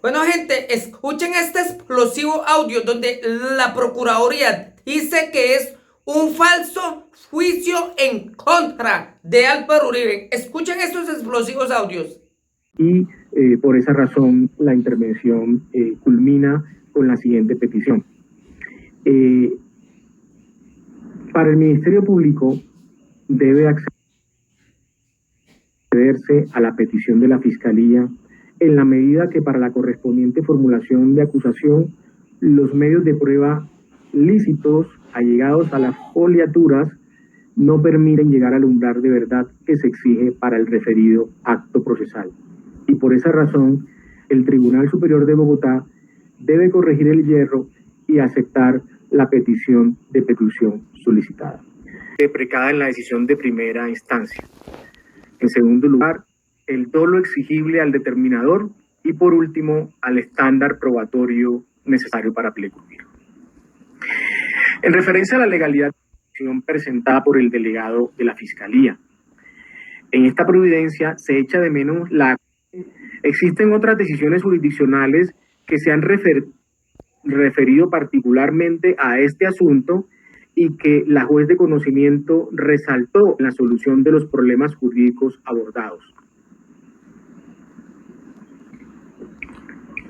Bueno, gente, escuchen este explosivo audio donde la Procuraduría dice que es un falso juicio en contra de Álvaro Uribe. Escuchen estos explosivos audios. Y por esa razón la intervención culmina con la siguiente petición. Para el Ministerio Público debe accederse a la petición de la Fiscalía en la medida que para la correspondiente formulación de acusación los medios de prueba lícitos allegados a las foliaturas no permiten llegar al umbral de verdad que se exige para el referido acto procesal. Y por esa razón, el Tribunal Superior de Bogotá debe corregir el hierro y aceptar la petición de preclusión solicitada, deprecada en la decisión de primera instancia. En segundo lugar, el dolo exigible al determinador y por último, al estándar probatorio necesario para precluir. En referencia a la legalidad presentada por el delegado de la Fiscalía, en esta providencia se echa de menos la... Existen otras decisiones jurisdiccionales que se han referido particularmente a este asunto y que la juez de conocimiento resaltó en la solución de los problemas jurídicos abordados.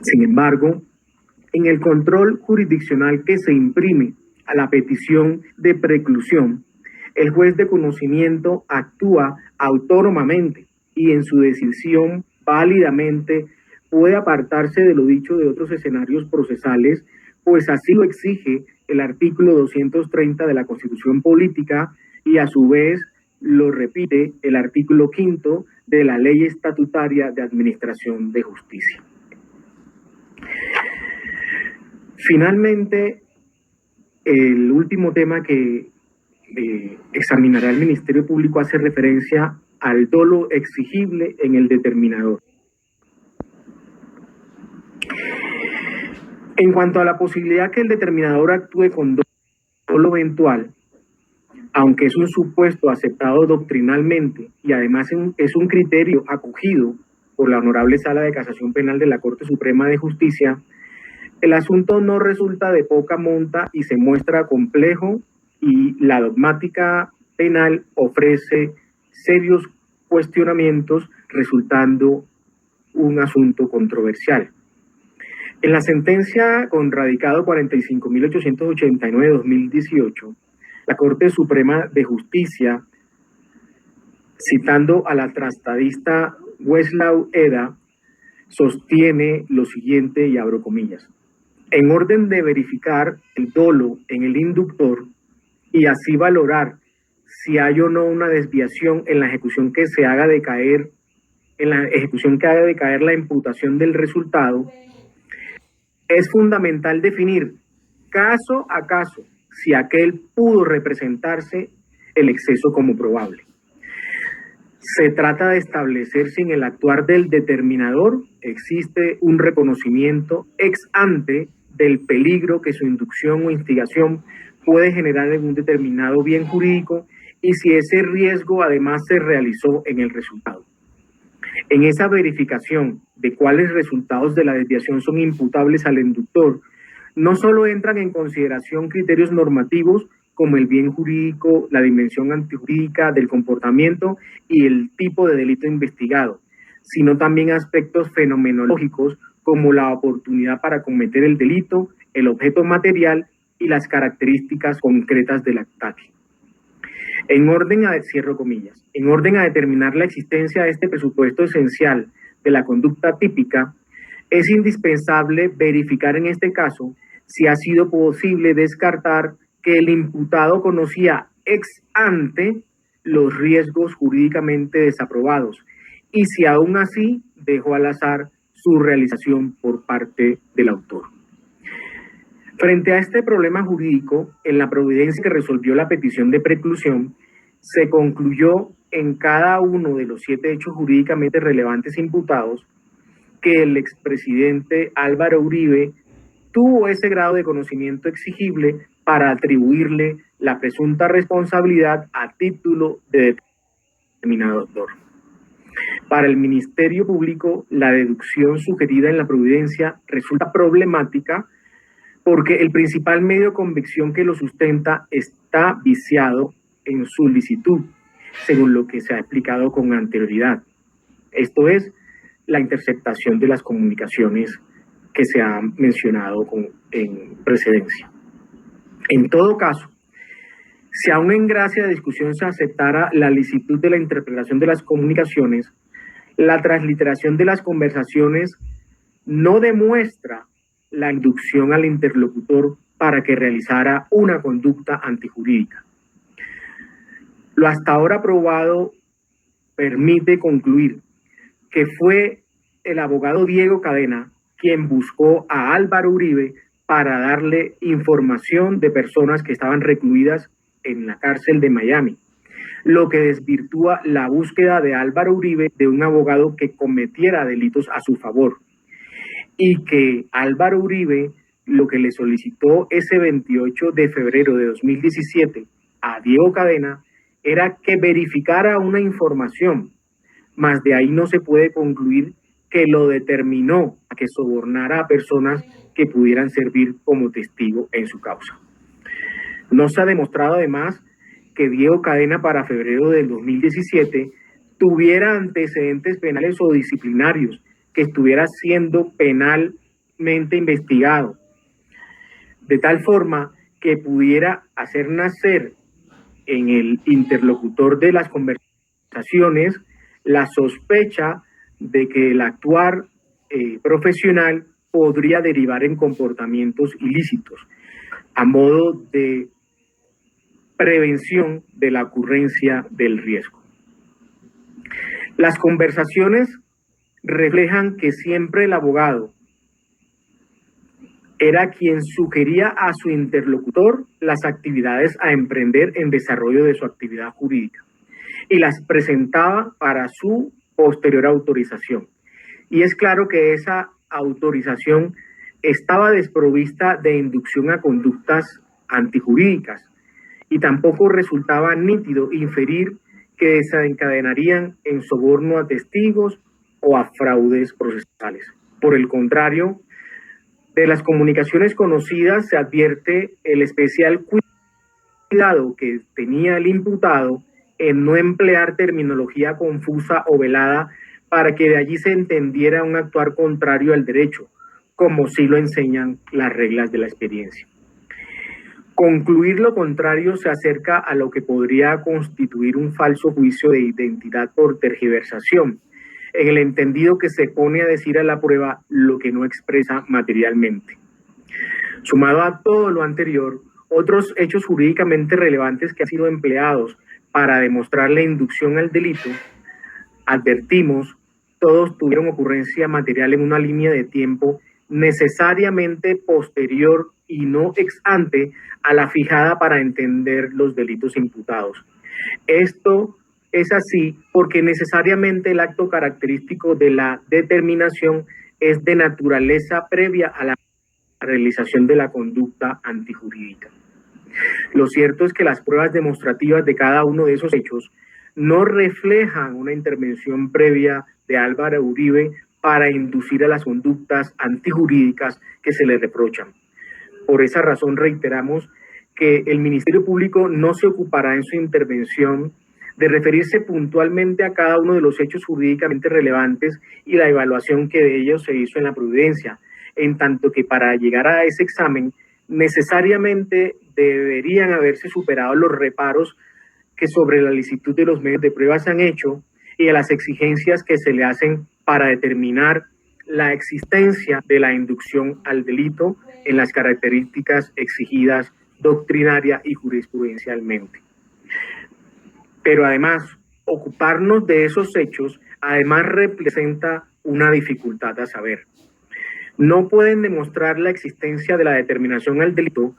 Sin embargo, en el control jurisdiccional que se imprime a la petición de preclusión, el juez de conocimiento actúa autónomamente y en su decisión válidamente puede apartarse de lo dicho de otros escenarios procesales, pues así lo exige el artículo 230 de la Constitución Política y a su vez lo repite el artículo 5 de la Ley Estatutaria de Administración de Justicia. Finalmente, el último tema que examinará el Ministerio Público hace referencia al dolo exigible en el determinador. En cuanto a la posibilidad que el determinador actúe con dolo eventual, aunque es un supuesto aceptado doctrinalmente y además es un criterio acogido por la Honorable Sala de Casación Penal de la Corte Suprema de Justicia, el asunto no resulta de poca monta y se muestra complejo y la dogmática penal ofrece serios cuestionamientos, resultando un asunto controversial. En la sentencia con radicado 45.889/2018, la Corte Suprema de Justicia, citando a la tratadista Weslau Eda, sostiene lo siguiente, y abro comillas: en orden de verificar el dolo en el inductor y así valorar si hay o no una desviación en la ejecución que se haga decaer, la imputación del resultado, es fundamental definir caso a caso si aquel pudo representarse el exceso como probable. Se trata de establecer si en el actuar del determinador existe un reconocimiento ex ante del peligro que su inducción o instigación puede generar en un determinado bien jurídico y si ese riesgo además se realizó en el resultado. En esa verificación de cuáles resultados de la desviación son imputables al inductor, no solo entran en consideración criterios normativos como el bien jurídico, la dimensión antijurídica del comportamiento y el tipo de delito investigado, sino también aspectos fenomenológicos como la oportunidad para cometer el delito, el objeto material y las características concretas del ataque. En orden a determinar la existencia de este presupuesto esencial de la conducta típica, es indispensable verificar en este caso si ha sido posible descartar que el imputado conocía ex ante los riesgos jurídicamente desaprobados y si aún así dejó al azar su realización por parte del autor. Frente a este problema jurídico, en la providencia que resolvió la petición de preclusión, se concluyó en cada uno de los 7 hechos jurídicamente relevantes imputados que el expresidente Álvaro Uribe tuvo ese grado de conocimiento exigible para atribuirle la presunta responsabilidad a título de determinador. Para el Ministerio Público, la deducción sugerida en la providencia resulta problemática porque el principal medio de convicción que lo sustenta está viciado en su licitud, según lo que se ha explicado con anterioridad. Esto es la interceptación de las comunicaciones que se han mencionado en precedencia. En todo caso, si aún en gracia de discusión se aceptara la licitud de la interpretación de las comunicaciones, la transliteración de las conversaciones no demuestra la inducción al interlocutor para que realizara una conducta antijurídica. Lo hasta ahora probado permite concluir que fue el abogado Diego Cadena quien buscó a Álvaro Uribe para darle información de personas que estaban recluidas en la cárcel de Miami, lo que desvirtúa la búsqueda de Álvaro Uribe de un abogado que cometiera delitos a su favor, y que Álvaro Uribe lo que le solicitó ese 28 de febrero de 2017 a Diego Cadena era que verificara una información, mas de ahí no se puede concluir que lo determinó a que sobornara a personas que pudieran servir como testigo en su causa. No se ha demostrado además que Diego Cadena para febrero del 2017 tuviera antecedentes penales o disciplinarios, que estuviera siendo penalmente investigado, de tal forma que pudiera hacer nacer en el interlocutor de las conversaciones la sospecha de que el actuar profesional podría derivar en comportamientos ilícitos, a modo de prevención de la ocurrencia del riesgo. Las conversaciones reflejan que siempre el abogado era quien sugería a su interlocutor las actividades a emprender en desarrollo de su actividad jurídica y las presentaba para su posterior autorización. Y es claro que esa autorización estaba desprovista de inducción a conductas antijurídicas y tampoco resultaba nítido inferir que desencadenarían en soborno a testigos o a fraudes procesales. Por el contrario, de las comunicaciones conocidas se advierte el especial cuidado que tenía el imputado en no emplear terminología confusa o velada para que de allí se entendiera un actuar contrario al derecho, como sí lo enseñan las reglas de la experiencia. Concluir lo contrario se acerca a lo que podría constituir un falso juicio de identidad por tergiversación, en el entendido que se pone a decir a la prueba lo que no expresa materialmente. Sumado a todo lo anterior, otros hechos jurídicamente relevantes que han sido empleados para demostrar la inducción al delito, advertimos, todos tuvieron ocurrencia material en una línea de tiempo necesariamente posterior y no ex ante a la fijada para entender los delitos imputados. Esto es así porque necesariamente el acto característico de la determinación es de naturaleza previa a la realización de la conducta antijurídica. Lo cierto es que las pruebas demostrativas de cada uno de esos hechos no reflejan una intervención previa de Álvaro Uribe para inducir a las conductas antijurídicas que se le reprochan. Por esa razón reiteramos que el Ministerio Público no se ocupará en su intervención de referirse puntualmente a cada uno de los hechos jurídicamente relevantes y la evaluación que de ellos se hizo en la providencia, en tanto que para llegar a ese examen necesariamente deberían haberse superado los reparos que sobre la licitud de los medios de prueba se han hecho y a las exigencias que se le hacen para determinar la existencia de la inducción al delito en las características exigidas doctrinaria y jurisprudencialmente. Pero además, ocuparnos de esos hechos, además representa una dificultad a saber. No pueden demostrar la existencia de la determinación al delito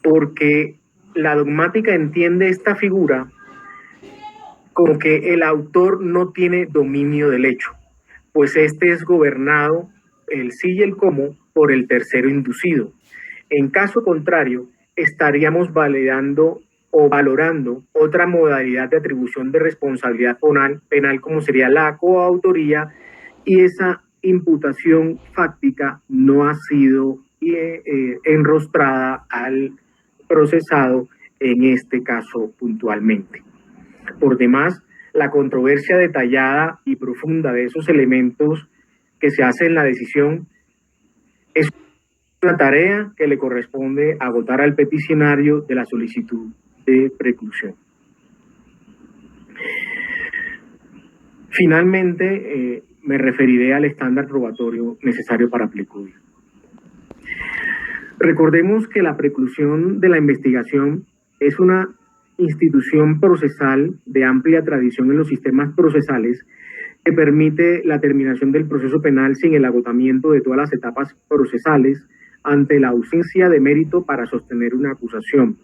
porque la dogmática entiende esta figura como que el autor no tiene dominio del hecho, pues este es gobernado, el sí y el cómo, por el tercero inducido. En caso contrario, estaríamos validando o valorando otra modalidad de atribución de responsabilidad penal como sería la coautoría, y esa imputación fáctica no ha sido enrostrada al procesado en este caso puntualmente. Por demás, la controversia detallada y profunda de esos elementos que se hace en la decisión es una tarea que le corresponde agotar al peticionario de la solicitud de preclusión. Finalmente, me referiré al estándar probatorio necesario para precluir. Recordemos que la preclusión de la investigación es una institución procesal de amplia tradición en los sistemas procesales que permite la terminación del proceso penal sin el agotamiento de todas las etapas procesales ante la ausencia de mérito para sostener una acusación.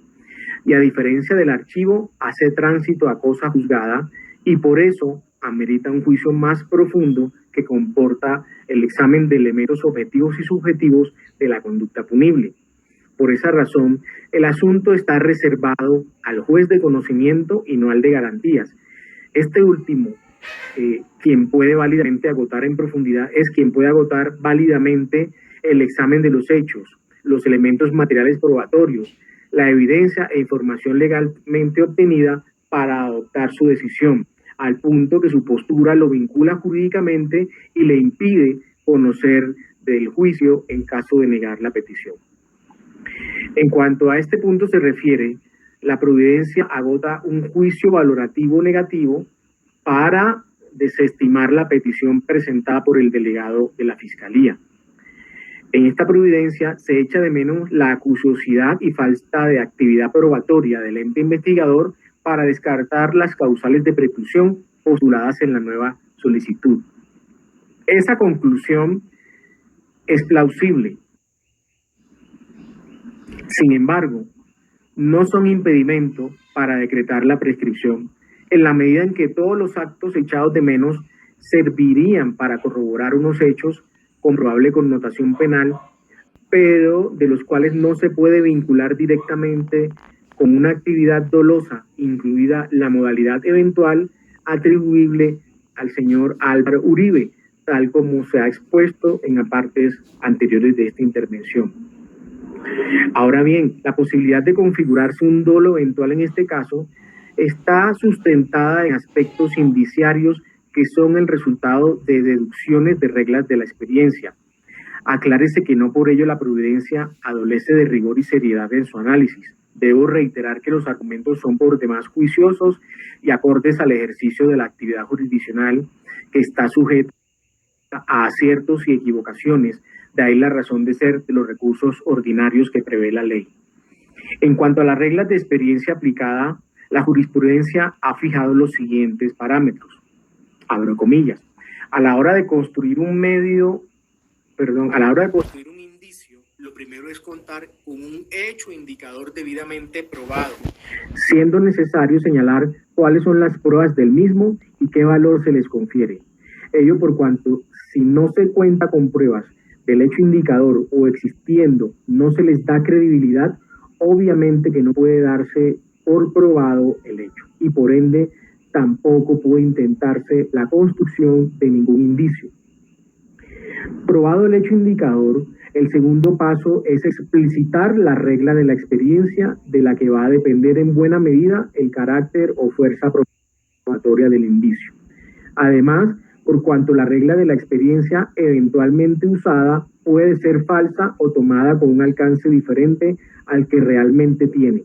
Y a diferencia del archivo, hace tránsito a cosa juzgada y por eso amerita un juicio más profundo que comporta el examen de elementos objetivos y subjetivos de la conducta punible. Por esa razón, el asunto está reservado al juez de conocimiento y no al de garantías. Este último, quien puede válidamente agotar en profundidad, es quien puede agotar válidamente el examen de los hechos, los elementos materiales probatorios, la evidencia e información legalmente obtenida para adoptar su decisión, al punto que su postura lo vincula jurídicamente y le impide conocer del juicio en caso de negar la petición. En cuanto a este punto se refiere, la providencia agota un juicio valorativo negativo para desestimar la petición presentada por el delegado de la Fiscalía. En esta providencia se echa de menos la acuciosidad y falta de actividad probatoria del ente investigador para descartar las causales de preclusión postuladas en la nueva solicitud. Esa conclusión es plausible. Sin embargo, no son impedimento para decretar la prescripción, en la medida en que todos los actos echados de menos servirían para corroborar unos hechos con probable connotación penal, pero de los cuales no se puede vincular directamente con una actividad dolosa, incluida la modalidad eventual atribuible al señor Álvaro Uribe, tal como se ha expuesto en las partes anteriores de esta intervención. Ahora bien, la posibilidad de configurarse un dolo eventual en este caso está sustentada en aspectos indiciarios que son el resultado de deducciones de reglas de la experiencia. Aclárese que no por ello la providencia adolece de rigor y seriedad en su análisis. Debo reiterar que los argumentos son por demás juiciosos y acordes al ejercicio de la actividad jurisdiccional que está sujeta a aciertos y equivocaciones, de ahí la razón de ser de los recursos ordinarios que prevé la ley. En cuanto a las reglas de experiencia aplicada, la jurisprudencia ha fijado los siguientes parámetros, abro comillas, a la hora de construir un indicio, lo primero es contar con un hecho indicador debidamente probado, siendo necesario señalar cuáles son las pruebas del mismo y qué valor se les confiere. Ello por cuanto, si no se cuenta con pruebas del hecho indicador o existiendo no se les da credibilidad, obviamente que no puede darse por probado el hecho y por ende tampoco puede intentarse la construcción de ningún indicio. Probado el hecho indicador, el segundo paso es explicitar la regla de la experiencia de la que va a depender en buena medida el carácter o fuerza probatoria del indicio. Además, por cuanto la regla de la experiencia eventualmente usada puede ser falsa o tomada con un alcance diferente al que realmente tiene.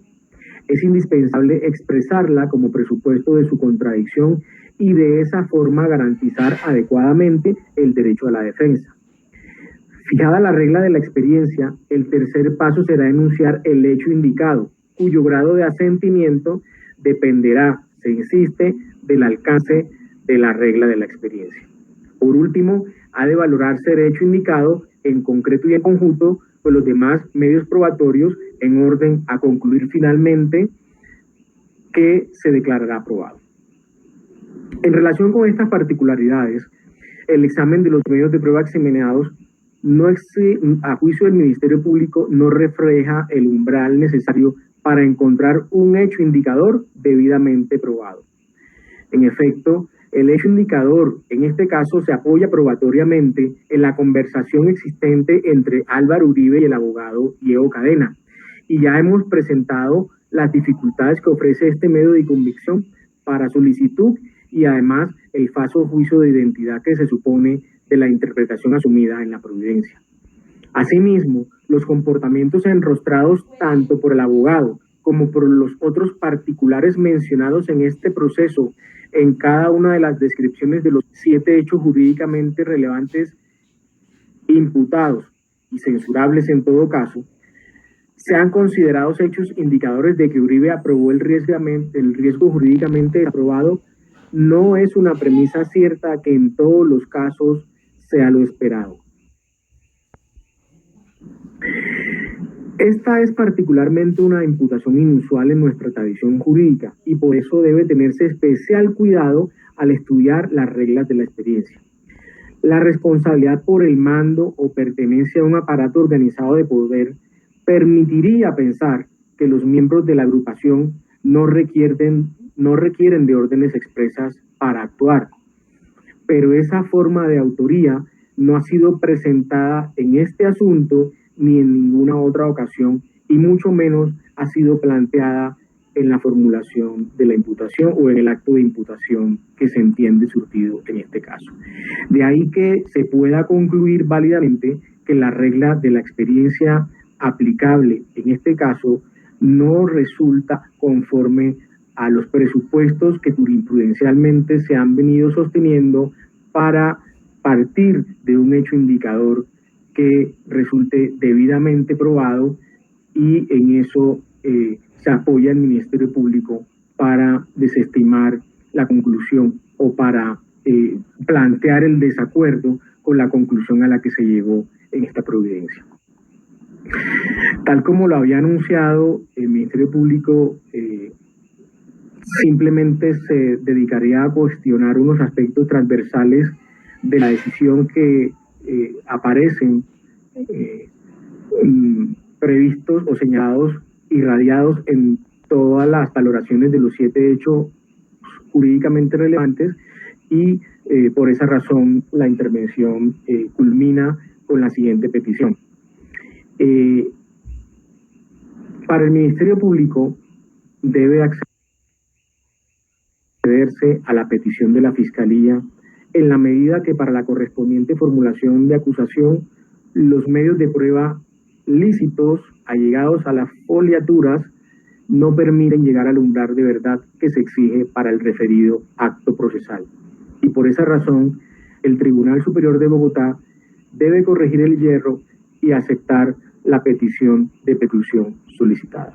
Es indispensable expresarla como presupuesto de su contradicción y de esa forma garantizar adecuadamente el derecho a la defensa. Fijada la regla de la experiencia, el tercer paso será enunciar el hecho indicado, cuyo grado de asentimiento dependerá, se insiste, del alcance de la regla de la experiencia. Por último, ha de valorarse el hecho indicado en concreto y en conjunto con los demás medios probatorios en orden a concluir finalmente que se declarará aprobado. En relación con estas particularidades, el examen de los medios de prueba examinados a juicio del Ministerio Público no refleja el umbral necesario para encontrar un hecho indicador debidamente probado. En efecto, el hecho indicador, en este caso, se apoya probatoriamente en la conversación existente entre Álvaro Uribe y el abogado Diego Cadena. Y ya hemos presentado las dificultades que ofrece este medio de convicción para solicitud y además el falso juicio de identidad que se supone de la interpretación asumida en la providencia. Asimismo, los comportamientos enrostrados tanto por el abogado como por los otros particulares mencionados en este proceso en cada una de las descripciones de los 7 hechos jurídicamente relevantes imputados y censurables en todo caso, sean considerados hechos indicadores de que Uribe aprobó el riesgo jurídicamente aprobado, no es una premisa cierta que en todos los casos sea lo esperado. Esta es particularmente una imputación inusual en nuestra tradición jurídica y por eso debe tenerse especial cuidado al estudiar las reglas de la experiencia. La responsabilidad por el mando o pertenencia a un aparato organizado de poder permitiría pensar que los miembros de la agrupación no requieren de órdenes expresas para actuar, pero esa forma de autoría no ha sido presentada en este asunto ni en ninguna otra ocasión, y mucho menos ha sido planteada en la formulación de la imputación o en el acto de imputación que se entiende surtido en este caso. De ahí que se pueda concluir válidamente que la regla de la experiencia aplicable en este caso no resulta conforme a los presupuestos que jurisprudencialmente se han venido sosteniendo para partir de un hecho indicador que resulte debidamente probado, y en eso se apoya el Ministerio Público para desestimar la conclusión o para plantear el desacuerdo con la conclusión a la que se llegó en esta providencia. Tal como lo había anunciado, el Ministerio Público simplemente se dedicaría a cuestionar unos aspectos transversales de la decisión que aparecen previstos o señalados, irradiados en todas las valoraciones de los 7 hechos jurídicamente relevantes, y por esa razón la intervención culmina con la siguiente petición. Para el Ministerio Público debe accederse a la petición de la Fiscalía en la medida que para la correspondiente formulación de acusación los medios de prueba lícitos allegados a las foliaturas no permiten llegar al umbral de verdad que se exige para el referido acto procesal. Y por esa razón, el Tribunal Superior de Bogotá debe corregir el yerro y aceptar la petición de preclusión solicitada.